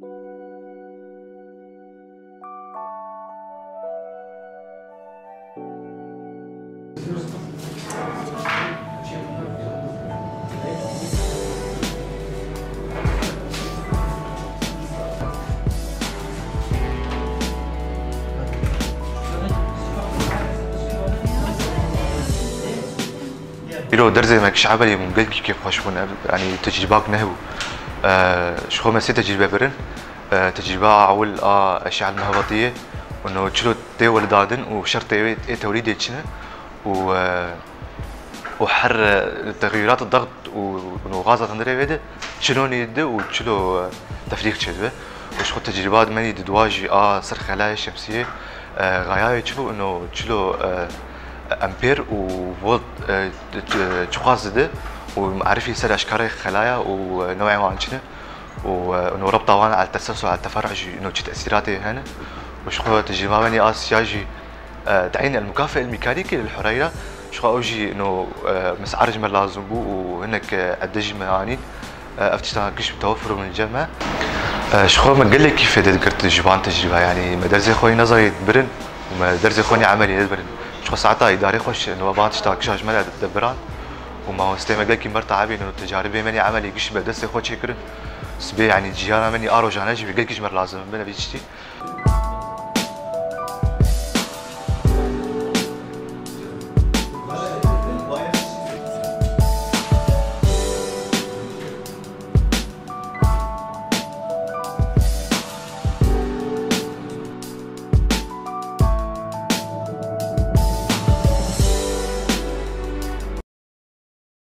يلو درزي ماك شعبلي من قلبي كيف خشون يعني تجربة نهو شخو مسي تجربة برن تجربة أول أشعة المهبطية إنه تشلو تي دادن وشرط توليد يتشنا وحر تغيرات الضغط وغازة تندري بيده شلون يده وشلو تفريغ شدوه وشخو تجربات مني دواجي صر خلايا الشمسية غاية تشوفوا إنه شلو امبير وفولت تشخاص ده ومعرفي يصير اشكال خلايا ونوع معينه وانه ربطه وانا على التسلسل على التفرع انه تاثيراته هنا وشخو تجربه مني سياجي تعين المكافئ الميكانيكي للحريره شخو اوجي انه مسعر جمل لازم بو وهناك ادج معانين افتشتها كش متوفر من الجامعه شخو ما قال لك كيف قدرت جبان تجربه يعني ما درزي خوي نظري برن وما درزي خوني عملي برن شو ساعتها إداري خوش إنه بابات اشتاق شاش ملا تدبران وما هو استيما قال كي مرت عابين إنه تجاربي مني عملي قش بدرس خوش يكرن سبي يعني جيانا مني أرو جانجي قال كيش مر لازم بنا بيشتي